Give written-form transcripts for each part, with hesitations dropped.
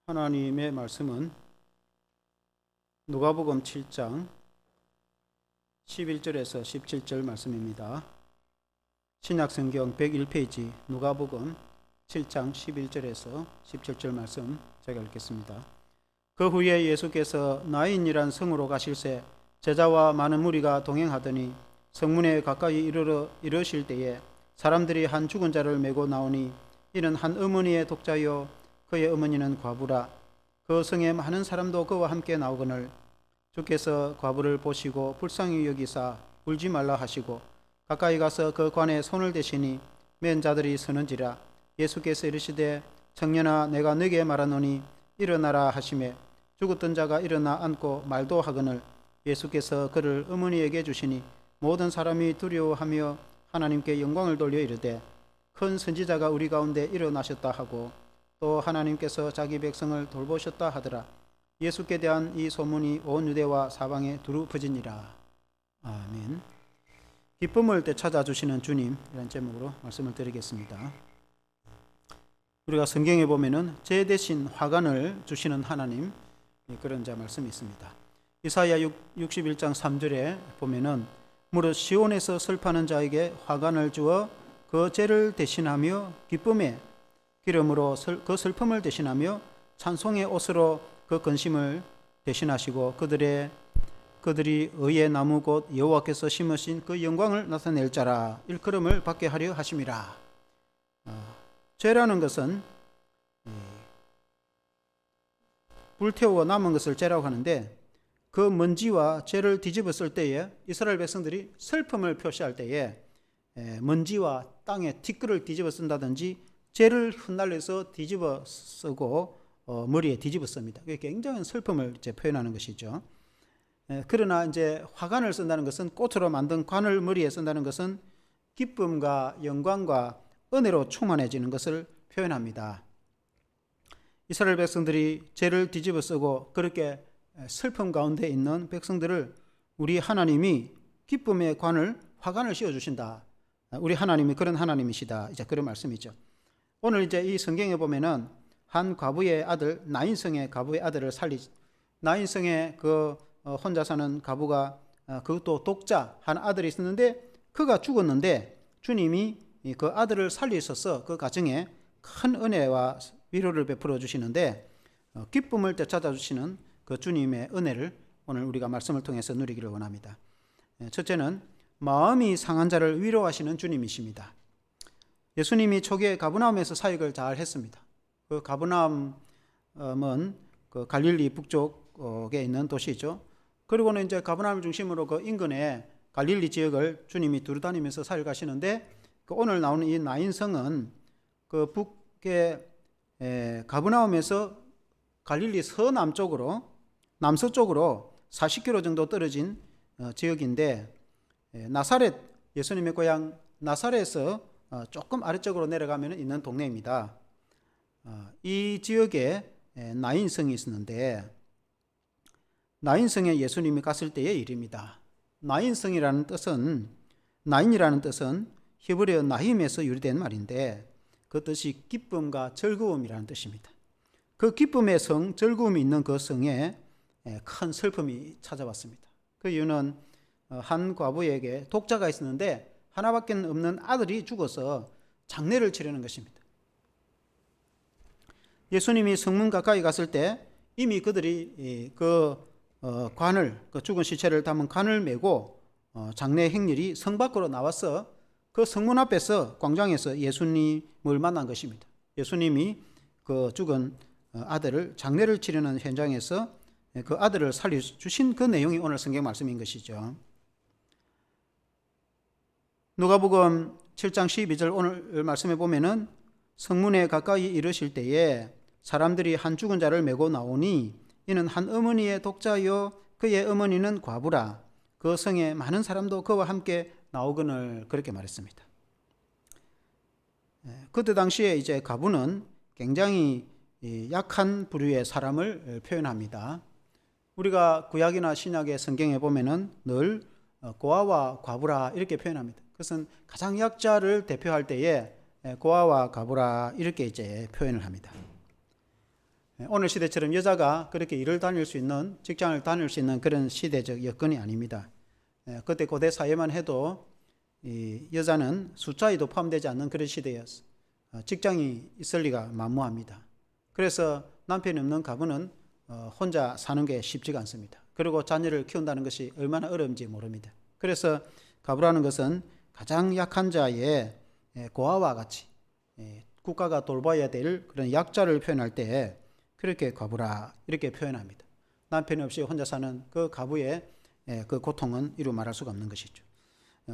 하나님의 말씀은 누가복음 7장 11절에서 17절 말씀입니다. 신약성경 101페이지 누가복음 7장 11절에서 17절 말씀 제가 읽겠습니다. 그 후에 예수께서 나인이란 성으로 가실새 제자와 많은 무리가 동행하더니 성문에 가까이 이르실 때에 사람들이 한 죽은 자를 메고 나오니 이는 한 어머니의 독자요 그의 어머니는 과부라. 그 성에 많은 사람도 그와 함께 나오거늘 주께서 과부를 보시고 불쌍히 여기사 울지 말라 하시고 가까이 가서 그 관에 손을 대시니 맨 자들이 서는지라. 예수께서 이르시되 청년아 내가 네게 말하노니 일어나라 하시매 죽었던 자가 일어나 앉고 말도 하거늘 예수께서 그를 어머니에게 주시니 모든 사람이 두려워하며 하나님께 영광을 돌려 이르되 큰 선지자가 우리 가운데 일어나셨다 하고 또 하나님께서 자기 백성을 돌보셨다 하더라. 예수께 대한 이 소문이 온 유대와 사방에 두루 퍼지니라. 아멘. 기쁨을 되찾아주시는 주님, 이런 제목으로 말씀을 드리겠습니다. 우리가 성경에 보면은 제 대신 화관을 주시는 하나님, 그런 말씀이 있습니다. 이사야 61장 3절에 보면은 무릇 시온에서 슬퍼하는 자에게 화관을 주어 그 죄를 대신하며 기쁨의 기름으로 그 슬픔을 대신하며 찬송의 옷으로 그 근심을 대신하시고 그들이 의의 나무 곧 여호와께서 심으신 그 영광을 나타낼 자라 일컬음을 받게 하려 하심이라. 죄라는 것은 불태우고 남은 것을 죄라고 하는데 그 먼지와 죄를 뒤집었을 때에 이스라엘 백성들이 슬픔을 표시할 때에 먼지와 땅에 티끌을 뒤집어 쓴다든지 죄를 흩날려서 뒤집어 쓰고 머리에 뒤집어 씁니다. 그게 굉장한 슬픔을 표현하는 것이죠. 그러나 이제 화관을 쓴다는 것은 꽃으로 만든 관을 머리에 쓴다는 것은 기쁨과 영광과 은혜로 충만해지는 것을 표현합니다. 이스라엘 백성들이 죄를 뒤집어 쓰고 그렇게 슬픔 가운데 있는 백성들을 우리 하나님이 기쁨의 관을 화관을 씌워 주신다. 우리 하나님이 그런 하나님이시다. 이제 그런 말씀이죠. 오늘 이제 이 성경에 보면은 한 과부의 아들, 나인성의 과부의 아들을 나인성의 그 혼자 사는 과부가 그것도 독자 한 아들이 있었는데 그가 죽었는데 주님이 그 아들을 살리셔서 그 가정에 큰 은혜와 위로를 베풀어 주시는데 기쁨을 되찾아 주시는 그 주님의 은혜를 오늘 우리가 말씀을 통해서 누리기를 원합니다. 첫째는 마음이 상한 자를 위로하시는 주님이십니다. 예수님이 초기에 가버나움에서 사역을 잘 했습니다. 그 가버나움은 그 갈릴리 북쪽에 있는 도시죠. 그리고는 이제 가버나움을 중심으로 그 인근에 갈릴리 지역을 주님이 두루다니면서 사역하시는데 그 오늘 나오는 이 나인성은 그 북의 가버나움에서 갈릴리 남서쪽으로 40km 정도 떨어진 지역인데 나사렛, 예수님의 고향 나사렛에서 조금 아래쪽으로 내려가면 있는 동네입니다. 이 지역에 나인성이 있었는데 나인성에 예수님이 갔을 때의 일입니다. 나인이라는 뜻은 히브리어 나힘에서 유래된 말인데 그 뜻이 기쁨과 즐거움이라는 뜻입니다. 그 기쁨의 성, 즐거움이 있는 그 성에 큰 슬픔이 찾아왔습니다. 그 이유는 한 과부에게 독자가 있었는데 하나밖에 없는 아들이 죽어서 장례를 치르는 것입니다. 예수님이 성문 가까이 갔을 때 이미 그들이 그 죽은 시체를 담은 관을 메고 장례 행렬이 성 밖으로 나와서 그 성문 앞에서 광장에서 예수님을 만난 것입니다. 예수님이 그 죽은 아들을 장례를 치르는 현장에서 그 아들을 살려주신 그 내용이 오늘 성경 말씀인 것이죠. 누가복음 7장 12절 오늘 말씀에 보면은 성문에 가까이 이르실 때에 사람들이 한 죽은 자를 메고 나오니 이는 한 어머니의 독자요 그의 어머니는 과부라. 그 성에 많은 사람도 그와 함께 나오거늘 그렇게 말했습니다. 그때 당시에 이제 과부는 굉장히 약한 부류의 사람을 표현합니다. 우리가 구약이나 신약의 성경에 보면은 늘 고아와 과부라 이렇게 표현합니다. 그것은 가장 약자를 대표할 때에 고아와 과부라 이렇게 이제 표현을 합니다. 오늘 시대처럼 여자가 그렇게 일을 다닐 수 있는, 직장을 다닐 수 있는 그런 시대적 여건이 아닙니다. 그때 고대 사회만 해도 이 여자는 숫자에도 포함되지 않는 그런 시대였어. 직장이 있을 리가 만무합니다. 그래서 남편이 없는 가부는 혼자 사는 게 쉽지가 않습니다. 그리고 자녀를 키운다는 것이 얼마나 어려운지 모릅니다. 그래서 가부라는 것은 가장 약한 자의 고아와 같이 국가가 돌봐야 될 그런 약자를 표현할 때 그렇게 가부라 이렇게 표현합니다. 남편이 없이 혼자 사는 그 가부의 그 고통은 이루 말할 수가 없는 것이죠.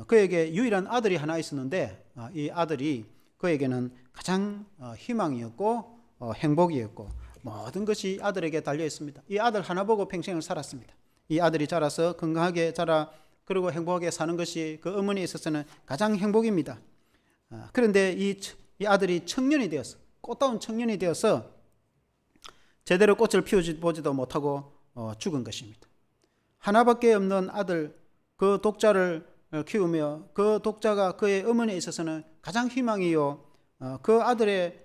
그에게 유일한 아들이 하나 있었는데 이 아들이 그에게는 가장 희망이었고 행복이었고 모든 것이 아들에게 달려 있습니다. 이 아들 하나 보고 평생을 살았습니다. 이 아들이 자라서 건강하게 자라 그리고 행복하게 사는 것이 그 어머니에 있어서는 가장 행복입니다. 그런데 이 아들이 청년이 되어서 꽃다운 청년이 되어서 제대로 꽃을 피워보지도 못하고 죽은 것입니다. 하나밖에 없는 아들 그 독자를 키우며 그 독자가 그의 어머니에 있어서는 가장 희망이요 그 아들의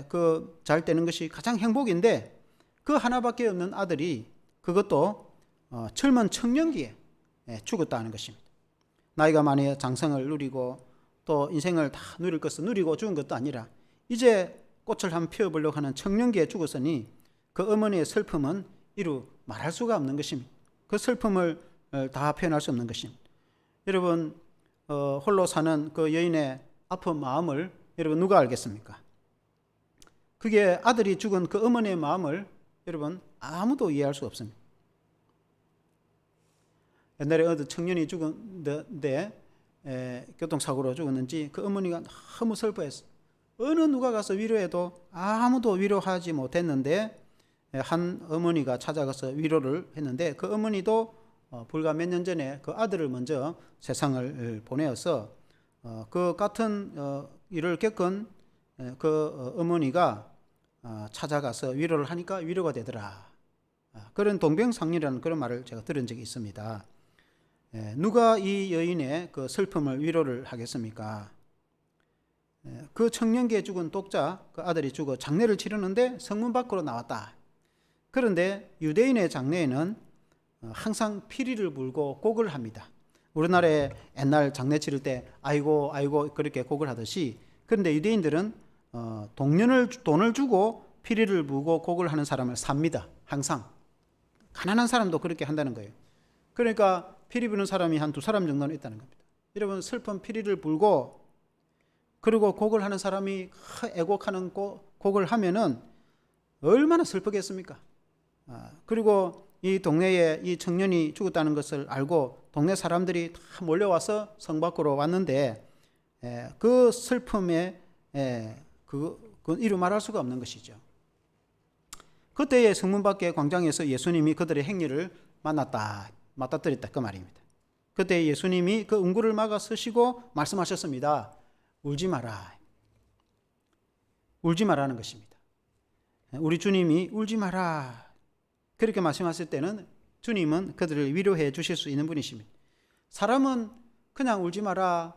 그 잘 되는 것이 가장 행복인데 그 하나밖에 없는 아들이 그것도 젊은 청년기에 죽었다는 것입니다. 나이가 많이 장성을 누리고 또 인생을 다 누릴 것을 누리고 죽은 것도 아니라 이제 꽃을 한번 피워보려고 하는 청년기에 죽었으니 그 어머니의 슬픔은 이루 말할 수가 없는 것입니다. 그 슬픔을 다 표현할 수 없는 것입니다. 여러분 홀로 사는 그 여인의 아픈 마음을 여러분 누가 알겠습니까? 그게 아들이 죽은 그 어머니의 마음을 여러분 아무도 이해할 수 없습니다. 옛날에 어느 청년이 죽었는데 교통사고로 죽었는지 그 어머니가 너무 슬퍼했어요. 어느 누가 가서 위로해도 아무도 위로하지 못했는데 한 어머니가 찾아가서 위로를 했는데 그 어머니도 불과 몇 년 전에 그 아들을 먼저 세상을 보내어서 그 같은 일을 겪은 그 어머니가 찾아가서 위로를 하니까 위로가 되더라. 그런 동병상련이라는 그런 말을 제가 들은 적이 있습니다. 누가 이 여인의 그 슬픔을 위로를 하겠습니까? 그 청년기에 죽은 독자 그 아들이 죽어 장례를 치르는데 성문 밖으로 나왔다. 그런데 유대인의 장례에는 항상 피리를 불고 곡을 합니다. 우리나라에 옛날 장례 치를 때 아이고 아이고 그렇게 곡을 하듯이 그런데 유대인들은 돈을 주고 피리를 불고 곡을 하는 사람을 삽니다. 항상 가난한 사람도 그렇게 한다는 거예요. 그러니까 피리 부는 사람이 한 두 사람 정도는 있다는 겁니다. 여러분 슬픈 피리를 불고 그리고 곡을 하는 사람이 애곡하는 곡을 하면은 얼마나 슬프겠습니까? 그리고 이 동네에 이 청년이 죽었다는 것을 알고 동네 사람들이 다 몰려와서 성 밖으로 왔는데 그 슬픔에 그건 이루 말할 수가 없는 것이죠. 그때의 성문 밖의 광장에서 예수님이 그들의 행렬을 맞닥뜨렸다 그 말입니다. 그때 예수님이 그 음구를 막아 서시고 말씀하셨습니다. 울지 마라. 울지 마라는 것입니다. 우리 주님이 울지 마라 그렇게 말씀하실 때는 주님은 그들을 위로해 주실 수 있는 분이십니다. 사람은 그냥 울지 마라,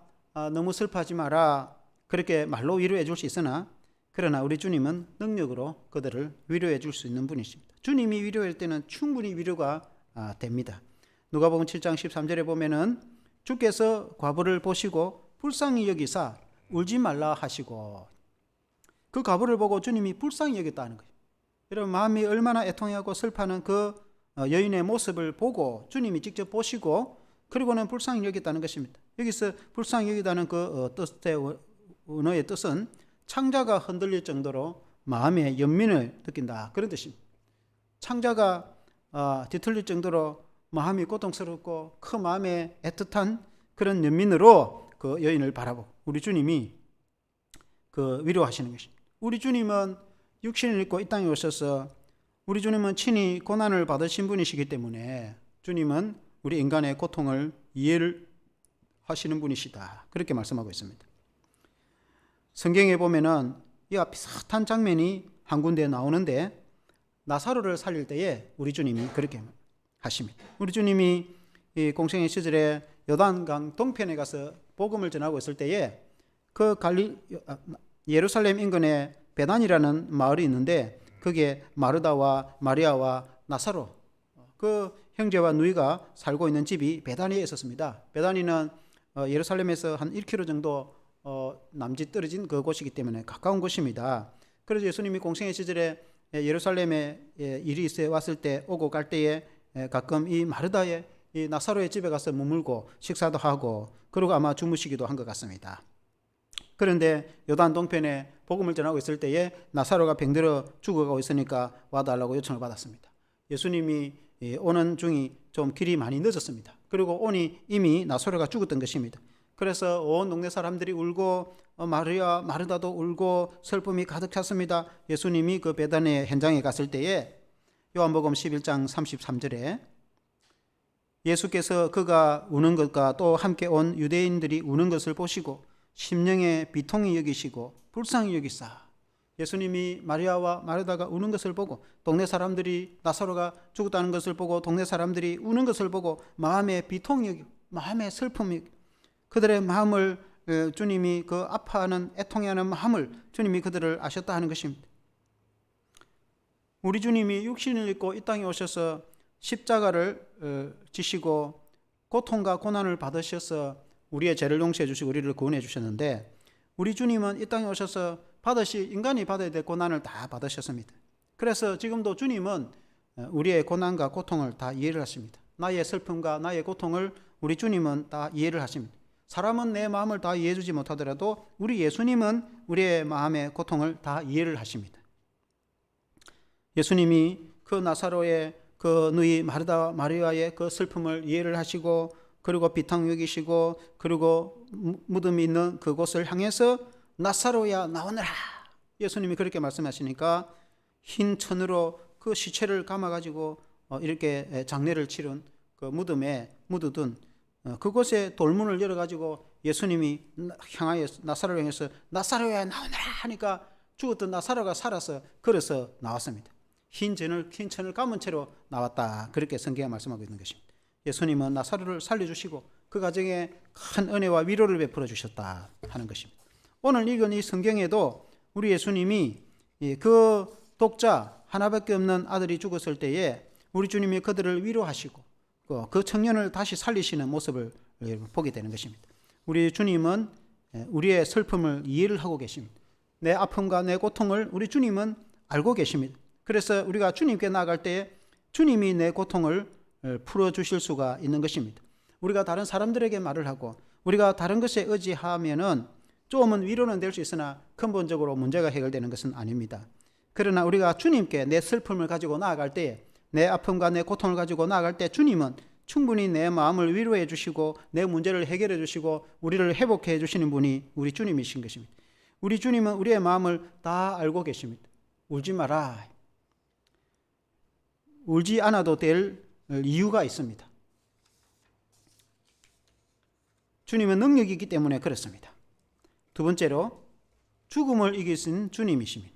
너무 슬퍼하지 마라 그렇게 말로 위로해 줄 수 있으나 그러나 우리 주님은 능력으로 그들을 위로해 줄 수 있는 분이십니다. 주님이 위로할 때는 충분히 위로가 됩니다. 누가복음 7장 13절에 보면은 주께서 과부를 보시고 불쌍히 여기사 울지 말라 하시고 그 과부를 보고 주님이 불쌍히 여겼다는 거예요. 여러분 마음이 얼마나 애통하고 슬퍼하는 그 여인의 모습을 보고 주님이 직접 보시고 그리고는 불쌍히 여겼다는 것입니다. 여기서 불쌍히 여기다는 그 뜻의 언어의 뜻은 창자가 흔들릴 정도로 마음의 연민을 느낀다 그런 뜻입니다. 창자가 뒤틀릴 정도로 마음이 고통스럽고 그 마음에 애틋한 그런 연민으로 그 여인을 바라보고 우리 주님이 그 위로하시는 것입니다. 우리 주님은 육신을 입고 이 땅에 오셔서 우리 주님은 친히 고난을 받으신 분이시기 때문에 주님은 우리 인간의 고통을 이해를 하시는 분이시다 그렇게 말씀하고 있습니다. 성경에 보면은 이와 비슷한 장면이 한 군데 나오는데 나사로를 살릴 때에 우리 주님이 그렇게 하십니다. 우리 주님이 이 공생의 시절에 요단강 동편에 가서 복음을 전하고 있을 때에 그 예루살렘 인근에 베단이라는 마을이 있는데 그게 마르다와 마리아와 나사로, 그 형제와 누이가 살고 있는 집이 베다니에 있었습니다. 베다니는 예루살렘에서 한 1km 정도 남짓 떨어진 그곳이기 때문에 가까운 곳입니다. 그래서 예수님이 공생의 시절에 예루살렘에 일이 있어 왔을 때 오고 갈 때에 가끔 이 마르다의 이 나사로의 집에 가서 머물고 식사도 하고 그리고 아마 주무시기도 한 것 같습니다. 그런데 요단 동편에 복음을 전하고 있을 때에 나사로가 병들어 죽어가고 있으니까 와달라고 요청을 받았습니다. 예수님이 오는 중이 좀 길이 많이 늦었습니다. 그리고 오니 이미 나사로가 죽었던 것입니다. 그래서 온 동네 사람들이 울고 마리아 마르다도 울고 슬픔이 가득 찼습니다. 예수님이 그 베다니 현장에 갔을 때에 요한복음 11장 33절에 예수께서 그가 우는 것과 또 함께 온 유대인들이 우는 것을 보시고 심령에 비통히 여기시고 불쌍히 여기사, 예수님이 마리아와 마르다가 우는 것을 보고 동네 사람들이 나사로가 죽었다는 것을 보고 동네 사람들이 우는 것을 보고 마음에 비통이 여기고 마음에 슬픔이, 그들의 마음을 주님이 그 아파하는 애통해하는 마음을 주님이 그들을 아셨다 하는 것입니다. 우리 주님이 육신을 입고 이 땅에 오셔서 십자가를 지시고 고통과 고난을 받으셔서 우리의 죄를 용서해 주시고 우리를 구원해 주셨는데, 우리 주님은 이 땅에 오셔서 인간이 받아야 될 고난을 다 받으셨습니다. 그래서 지금도 주님은 우리의 고난과 고통을 다 이해를 하십니다. 나의 슬픔과 나의 고통을 우리 주님은 다 이해를 하십니다. 사람은 내 마음을 다 이해해 주지 못하더라도 우리 예수님은 우리의 마음의 고통을 다 이해를 하십니다. 예수님이 그 나사로의 그 누이 마르다 마리아의 그 슬픔을 이해를 하시고 그리고 비탕 여기시고 그리고 무덤이 있는 그곳을 향해서 나사로야 나오너라, 예수님이 그렇게 말씀하시니까 흰 천으로 그 시체를 감아가지고 이렇게 장례를 치른 그 무덤에 묻어둔 그곳에 돌문을 열어가지고 예수님이 나사로를 향해서 나사로야 나오너라 하니까 죽었던 나사로가 살아서 걸어서 나왔습니다. 흰 천을 감은 채로 나왔다, 그렇게 성경에 말씀하고 있는 것입니다. 예수님은 나사로를 살려주시고 그 가정에 큰 은혜와 위로를 베풀어 주셨다 하는 것입니다. 오늘 읽은 이 성경에도 우리 예수님이 그 독자 하나밖에 없는 아들이 죽었을 때에 우리 주님이 그들을 위로하시고 그 청년을 다시 살리시는 모습을 보게 되는 것입니다. 우리 주님은 우리의 슬픔을 이해를 하고 계십니다. 내 아픔과 내 고통을 우리 주님은 알고 계십니다. 그래서 우리가 주님께 나아갈 때에 주님이 내 고통을 풀어주실 수가 있는 것입니다. 우리가 다른 사람들에게 말을 하고 우리가 다른 것에 의지하면은 조금은 위로는 될 수 있으나 근본적으로 문제가 해결되는 것은 아닙니다. 그러나 우리가 주님께 내 슬픔을 가지고 나아갈 때에, 내 아픔과 내 고통을 가지고 나아갈 때 주님은 충분히 내 마음을 위로해 주시고 내 문제를 해결해 주시고 우리를 회복해 주시는 분이 우리 주님이신 것입니다. 우리 주님은 우리의 마음을 다 알고 계십니다. 울지 마라. 울지 않아도 될 이유가 있습니다. 주님은 능력이 있기 때문에 그렇습니다. 두 번째로 죽음을 이기신 주님이십니다.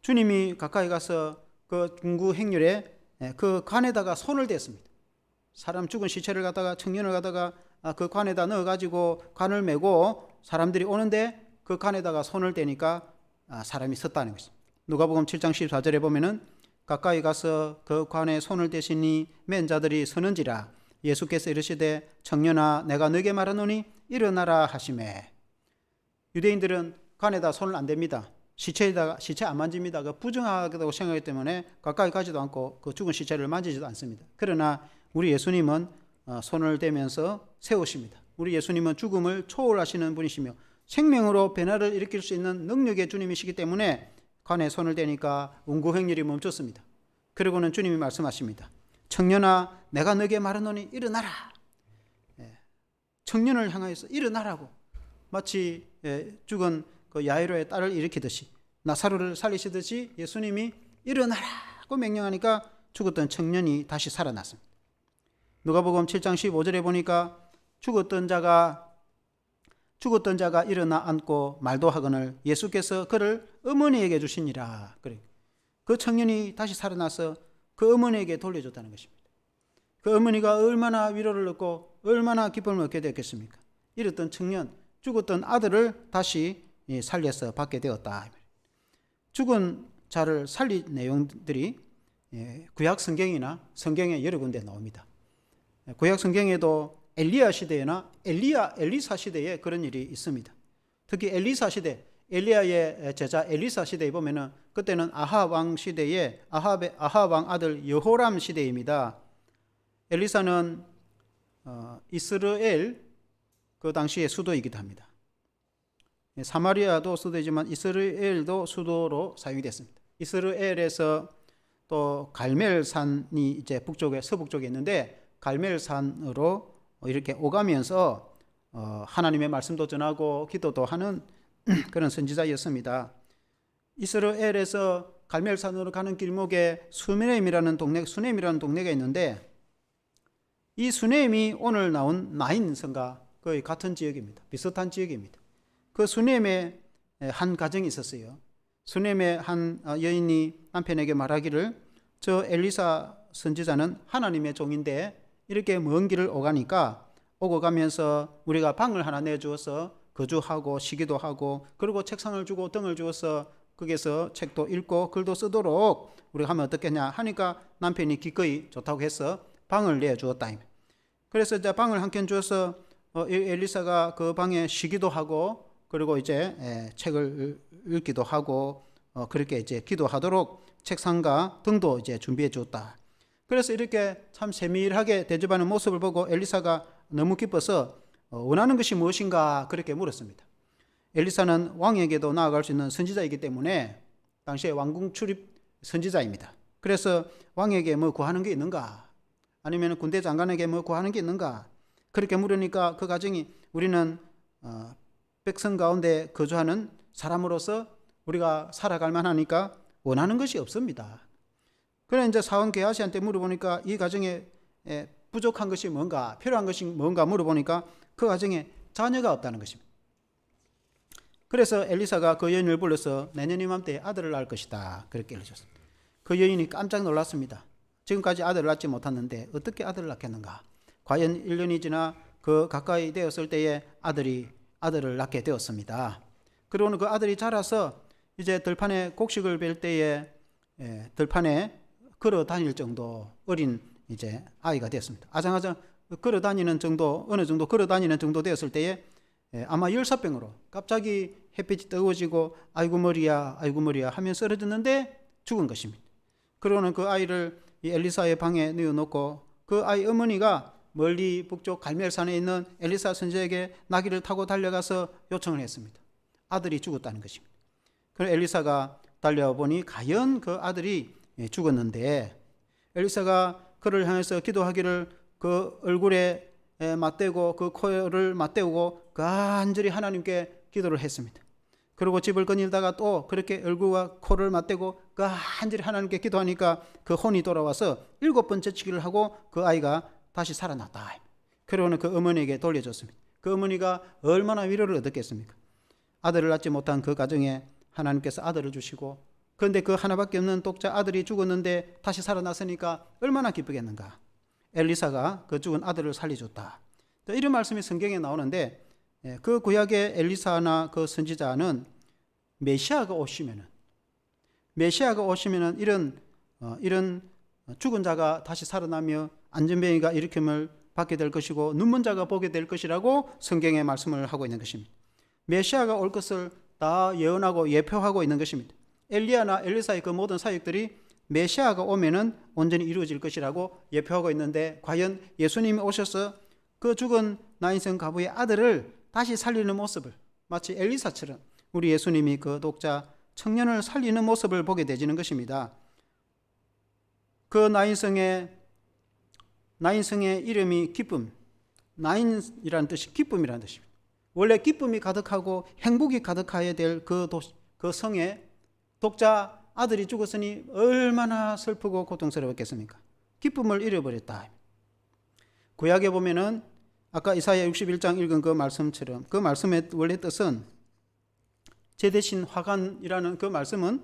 주님이 가까이 가서 그 중구 행렬에 그 관에다가 손을 댔습니다. 사람 죽은 시체를 갖다가 청년을 갖다가 그 관에다 넣어가지고 관을 메고 사람들이 오는데 그 관에다가 손을 대니까 사람이 섰다는 것입니다. 누가복음 7장 14절에 보면은 가까이 가서 그 관에 손을 대시니 맨 자들이 서는지라 예수께서 이르시되 청년아 내가 너에게 말하노니 일어나라 하시매. 유대인들은 관에다 손을 안 댑니다. 시체 안 만집니다. 그 부정하다고 생각하기 때문에 가까이 가지도 않고 그 죽은 시체를 만지지도 않습니다. 그러나 우리 예수님은 손을 대면서 세우십니다. 우리 예수님은 죽음을 초월하시는 분이시며 생명으로 변화를 일으킬 수 있는 능력의 주님이시기 때문에 관에 손을 대니까 운구행렬이 멈췄습니다. 그리고는 주님이 말씀하십니다. 청년아 내가 너에게 말하노니 일어나라. 청년을 향하여서 일어나라고, 마치 죽은 그 야이로의 딸을 일으키듯이 나사로를 살리시듯이 예수님이 일어나라고 명령하니까 죽었던 청년이 다시 살아났습니다. 누가복음 7장 15절에 보니까 죽었던 자가 일어나 앉고 말도 하거늘 예수께서 그를 어머니에게 주시니라. 그래. 그 청년이 다시 살아나서 그 어머니에게 돌려줬다는 것입니다. 그 어머니가 얼마나 위로를 얻고 얼마나 기쁨을 얻게 되었겠습니까? 이랬던 청년, 죽었던 아들을 다시 살려서 받게 되었다. 죽은 자를 살린 내용들이 구약 성경이나 성경에 여러 군데 나옵니다. 구약 성경에도 엘리야 시대나 엘리사 시대에 그런 일이 있습니다. 특히 엘리사 시대, 엘리야의 제자 엘리사 시대에 보면은 그때는 아합 왕 시대에 아합 왕 아들 여호람 시대입니다. 엘리사는 이스라엘 그 당시의 수도이기도 합니다. 사마리아도 수도이지만 이스라엘도 수도로 사용이 됐습니다. 이스라엘에서 또 갈멜산이 이제 북쪽에 서북쪽에 있는데 갈멜산으로 이렇게 오가면서 하나님의 말씀도 전하고 기도도 하는 그런 선지자였습니다. 이스라엘에서 갈멜산으로 가는 길목에 수넴이라는 동네가 있는데 이 수넴이 오늘 나온 나인성과 거의 같은 지역입니다. 비슷한 지역입니다. 그 수넴에 한 가정이 있었어요. 수넴의 한 여인이 남편에게 말하기를 저 엘리사 선지자는 하나님의 종인데 이렇게 먼 길을 오고 가면서 우리가 방을 하나 내주어서 거주하고 쉬기도 하고 그리고 책상을 주고 등을 주어서 거기서 책도 읽고 글도 쓰도록 우리가 하면 어떻겠냐 하니까 남편이 기꺼이 좋다고 해서 방을 내주었다. 그래서 이제 방을 한 켠 주어서 엘리사가 그 방에 쉬기도 하고 그리고 이제 책을 읽기도 하고 그렇게 이제 기도하도록 책상과 등도 이제 준비해 주었다. 그래서 이렇게 참 세밀하게 대접하는 모습을 보고 엘리사가 너무 기뻐서 원하는 것이 무엇인가 그렇게 물었습니다. 엘리사는 왕에게도 나아갈 수 있는 선지자이기 때문에 당시에 왕궁 출입 선지자입니다. 그래서 왕에게 뭐 구하는 게 있는가? 아니면 군대 장관에게 뭐 구하는 게 있는가? 그렇게 물으니까 그 가정이 우리는 백성 가운데 거주하는 사람으로서 우리가 살아갈 만하니까 원하는 것이 없습니다. 그래 이제 사원 게하시한테 물어보니까 이 가정에 부족한 것이 뭔가, 필요한 것이 뭔가 물어보니까 그 가정에 자녀가 없다는 것입니다. 그래서 엘리사가 그 여인을 불러서 내년 이맘때에 아들을 낳을 것이다 그렇게 알려줬습니다. 그 여인이 깜짝 놀랐습니다. 지금까지 아들을 낳지 못했는데 어떻게 아들을 낳겠는가? 과연 1년이 지나 그 가까이 되었을 때에 아들을 낳게 되었습니다. 그리고는 그 아들이 자라서 이제 들판에 곡식을 벨 때에 들판에 걸어 다닐 정도 어린 이제 아이가 되었습니다. 아장아장 걸어 다니는 정도, 어느 정도 걸어 다니는 정도 되었을 때에 아마 열사병으로 갑자기 햇빛이 뜨거워지고 아이고 머리야 하며 쓰러졌는데 죽은 것입니다. 그러고는 그 아이를 이 엘리사의 방에 넣어놓고 그 아이 어머니가 멀리 북쪽 갈멜산에 있는 엘리사 선지자에게 나귀를 타고 달려가서 요청을 했습니다. 아들이 죽었다는 것입니다. 그래서 엘리사가 달려보니 과연 그 아들이 죽었는데 엘리사가 그를 향해서 기도하기를 그 얼굴에 맞대고 그 코를 맞대고 간절히 하나님께 기도를 했습니다. 그리고 집을 거닐다가 또 그렇게 얼굴과 코를 맞대고 간절히 하나님께 기도하니까 그 혼이 돌아와서 7번째 치기를 하고 그 아이가 다시 살아났다. 그러고는 그 어머니에게 돌려줬습니다. 그 어머니가 얼마나 위로를 얻었겠습니까? 아들을 낳지 못한 그 가정에 하나님께서 아들을 주시고 그런데 그 하나밖에 없는 독자 아들이 죽었는데 다시 살아났으니까 얼마나 기쁘겠는가. 엘리사가 그 죽은 아들을 살려줬다. 이런 말씀이 성경에 나오는데 그 구약의 엘리사나 그 선지자는 메시아가 오시면은 이런 죽은 자가 다시 살아나며 안전병이가 일으킴을 받게 될 것이고 눈먼 자가 보게 될 것이라고 성경에 말씀을 하고 있는 것입니다. 메시아가 올 것을 다 예언하고 예표하고 있는 것입니다. 엘리야나 엘리사의 그 모든 사역들이 메시아가 오면은 온전히 이루어질 것이라고 예표하고 있는데 과연 예수님이 오셔서 그 죽은 나인성 가부의 아들을 다시 살리는 모습을 마치 엘리사처럼 우리 예수님이 그 독자 청년을 살리는 모습을 보게 되지는 것입니다. 그 나인성의 이름이 기쁨, 나인이라는 뜻이 기쁨이라는 뜻입니다. 원래 기쁨이 가득하고 행복이 가득해야 될 그 성에 독자 아들이 죽었으니 얼마나 슬프고 고통스러웠겠습니까? 기쁨을 잃어버렸다. 구약에 보면은 아까 이사야 61장 읽은 그 말씀처럼 그 말씀의 원래 뜻은 제 대신 화관이라는 그 말씀은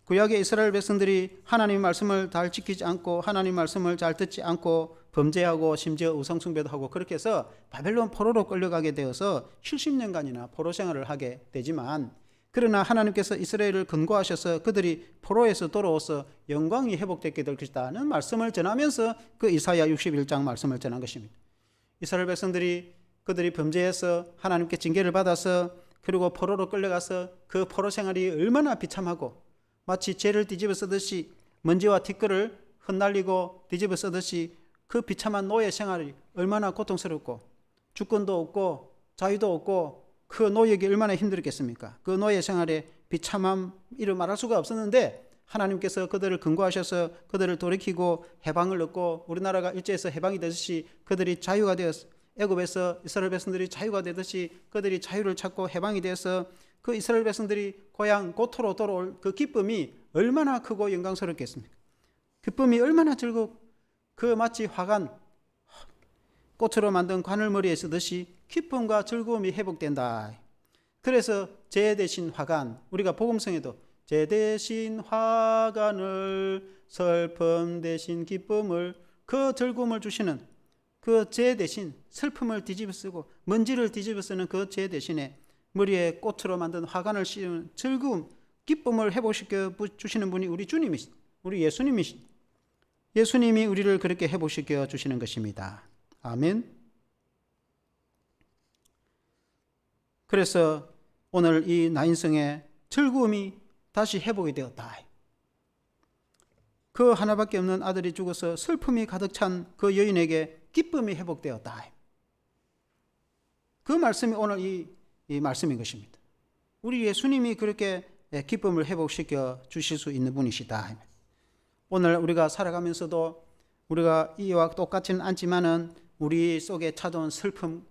구약의 이스라엘 백성들이 하나님의 말씀을 잘 지키지 않고 하나님 말씀을 잘 듣지 않고 범죄하고 심지어 우상숭배도 하고 그렇게 해서 바벨론 포로로 끌려가게 되어서 70년간이나 포로 생활을 하게 되지만 그러나 하나님께서 이스라엘을 근고하셔서 그들이 포로에서 돌아와서 영광이 회복되게 될 것이다는 말씀을 전하면서 그 이사야 61장 말씀을 전한 것입니다. 이스라엘 백성들이 그들이 범죄해서 하나님께 징계를 받아서 그리고 포로로 끌려가서 그 포로 생활이 얼마나 비참하고 마치 죄를 뒤집어 쓰듯이 먼지와 티끌을 흩날리고 뒤집어 쓰듯이 그 비참한 노예 생활이 얼마나 고통스럽고 주권도 없고 자유도 없고 그 노역이 얼마나 힘들었겠습니까? 그 노예 생활의 비참함 이를 말할 수가 없었는데 하나님께서 그들을 근고하셔서 그들을 돌이키고 해방을 얻고 우리나라가 일제에서 해방이 되듯이 그들이 자유가 되었어. 애굽에서 이스라엘 백성들이 자유가 되듯이 그들이 자유를 찾고 해방이 되어서 그 이스라엘 백성들이 고향 고토로 돌아올 그 기쁨이 얼마나 크고 영광스럽겠습니까? 기쁨이 얼마나 즐겁고 그 마치 화관 꽃으로 만든 관을 머리에 쓰듯이 기쁨과 즐거움이 회복된다. 그래서 제 대신 화관, 우리가 복음성에도 제 대신 화관을 슬픔 대신 기쁨을 그 즐거움을 주시는 그 제 대신 슬픔을 뒤집어 쓰고 먼지를 뒤집어 쓰는 그 제 대신에 머리에 꽃으로 만든 화관을 씌우는 즐거움, 기쁨을 회복시켜 주시는 분이 우리 주님이신, 우리 예수님이신, 예수님이 우리를 그렇게 회복시켜 주시는 것입니다. 아멘. 그래서 오늘 이 나인성의 즐거움이 다시 회복이 되었다. 그 하나밖에 없는 아들이 죽어서 슬픔이 가득 찬 그 여인에게 기쁨이 회복되었다. 그 말씀이 오늘 이 말씀인 것입니다. 우리 예수님이 그렇게 기쁨을 회복시켜 주실 수 있는 분이시다. 오늘 우리가 살아가면서도 우리가 이와 똑같지는 않지만은 우리 속에 찾아온 슬픔,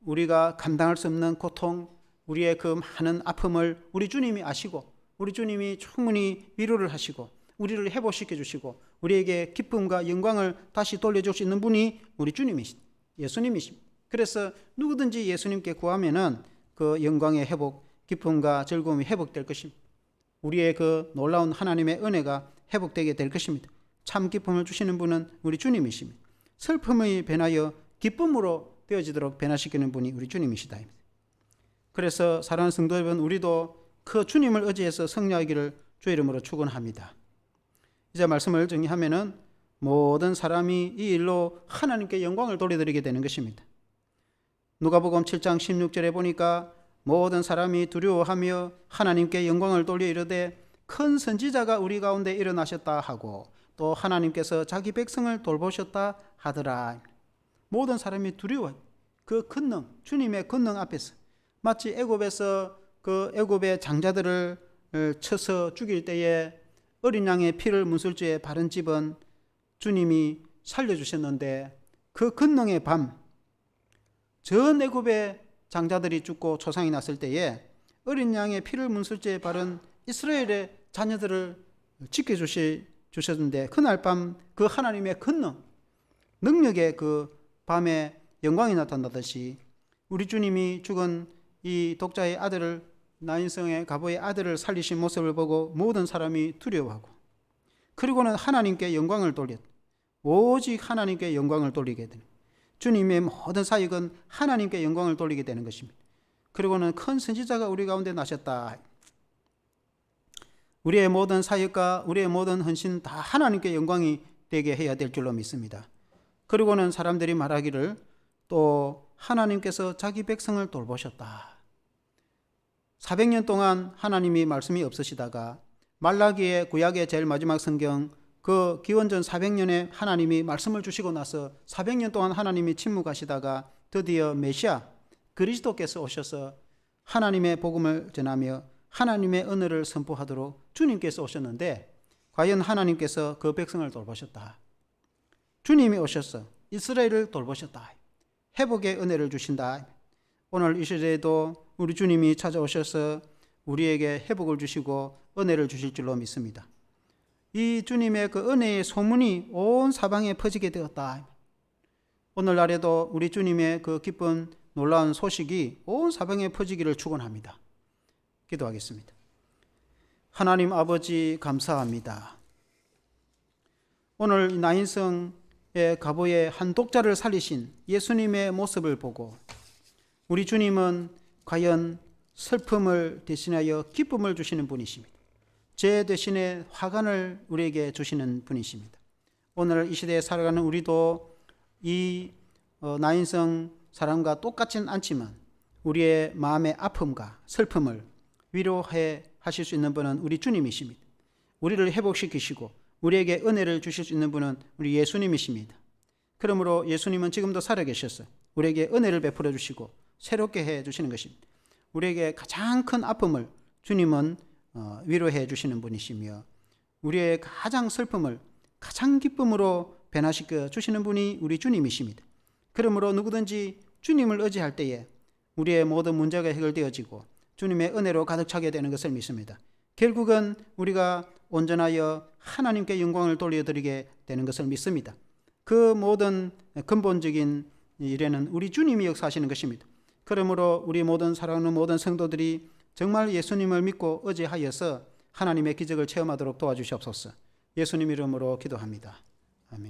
우리가 감당할 수 없는 고통, 우리의 그 많은 아픔을 우리 주님이 아시고 우리 주님이 충분히 위로를 하시고 우리를 회복시켜 주시고 우리에게 기쁨과 영광을 다시 돌려줄 수 있는 분이 우리 주님이신 예수님이십니다. 그래서 누구든지 예수님께 구하면은 그 영광의 회복, 기쁨과 즐거움이 회복될 것입니다. 우리의 그 놀라운 하나님의 은혜가 회복되게 될 것입니다. 참 기쁨을 주시는 분은 우리 주님이십니다. 슬픔이 변하여 기쁨으로 되어지도록 변화시키는 분이 우리 주님이시다. 그래서 사랑하는 성도 여러분, 우리도 그 주님을 의지해서 승리하기를 주의 이름으로 축원합니다. 이제 말씀을 정리하면은 모든 사람이 이 일로 하나님께 영광을 돌려드리게 되는 것입니다. 누가복음 7장 16절에 보니까 모든 사람이 두려워하며 하나님께 영광을 돌려 이르되 큰 선지자가 우리 가운데 일어나셨다 하고 또 하나님께서 자기 백성을 돌보셨다 하더라. 모든 사람이 두려워. 그 권능, 주님의 권능 앞에서 마치 애굽에서 그 애굽의 장자들을 쳐서 죽일 때에 어린 양의 피를 문술주에 바른 집은 주님이 살려주셨는데 그 권능의 밤, 전 애굽의 장자들이 죽고 초상이 났을 때에 어린 양의 피를 문술주에 바른 이스라엘의 자녀들을 지켜주셨는데 그날 밤 그 하나님의 권능, 능력의 그 밤에 영광이 나타나듯이 우리 주님이 죽은 이 독자의 아들을 나인성의 가보의 아들을 살리신 모습을 보고 모든 사람이 두려워하고 그리고는 하나님께 영광을 돌렸 오직 하나님께 영광을 돌리게 되는 주님의 모든 사역은 하나님께 영광을 돌리게 되는 것입니다. 그리고는 큰 선지자가 우리 가운데 나셨다. 우리의 모든 사역과 우리의 모든 헌신 다 하나님께 영광이 되게 해야 될 줄로 믿습니다. 그리고는 사람들이 말하기를 또 하나님께서 자기 백성을 돌보셨다. 400년 동안 하나님이 말씀이 없으시다가 말라기의 구약의 제일 마지막 성경 그 기원전 400년에 하나님이 말씀을 주시고 나서 400년 동안 하나님이 침묵하시다가 드디어 메시아 그리스도께서 오셔서 하나님의 복음을 전하며 하나님의 은혜를 선포하도록 주님께서 오셨는데 과연 하나님께서 그 백성을 돌보셨다. 주님이 오셔서 이스라엘을 돌보셨다. 회복의 은혜를 주신다. 오늘 이 시대에도 우리 주님이 찾아오셔서 우리에게 회복을 주시고 은혜를 주실 줄로 믿습니다. 이 주님의 그 은혜의 소문이 온 사방에 퍼지게 되었다. 오늘날에도 우리 주님의 그 기쁜 놀라운 소식이 온 사방에 퍼지기를 축원합니다. 기도하겠습니다. 하나님 아버지 감사합니다. 오늘 나인성의 가보의 한 독자를 살리신 예수님의 모습을 보고 우리 주님은 과연 슬픔을 대신하여 기쁨을 주시는 분이십니다. 죄 대신에 화관을 우리에게 주시는 분이십니다. 오늘 이 시대에 살아가는 우리도 이 나인성 사람과 똑같진 않지만 우리의 마음의 아픔과 슬픔을 위로해 하실 수 있는 분은 우리 주님이십니다. 우리를 회복시키시고 우리에게 은혜를 주실 수 있는 분은 우리 예수님이십니다. 그러므로 예수님은 지금도 살아계셔서 우리에게 은혜를 베풀어 주시고 새롭게 해 주시는 것입니다. 우리에게 가장 큰 아픔을 주님은 위로해 주시는 분이시며 우리의 가장 슬픔을 가장 기쁨으로 변화시켜 주시는 분이 우리 주님이십니다. 그러므로 누구든지 주님을 의지할 때에 우리의 모든 문제가 해결되어지고 주님의 은혜로 가득 차게 되는 것을 믿습니다. 결국은 우리가 온전하여 하나님께 영광을 돌려드리게 되는 것을 믿습니다. 그 모든 근본적인 일에는 우리 주님이 역사하시는 것입니다. 그러므로 우리 모든 사랑하는 모든 성도들이 정말 예수님을 믿고 의지하여서 하나님의 기적을 체험하도록 도와주시옵소서. 예수님 이름으로 기도합니다. 아멘.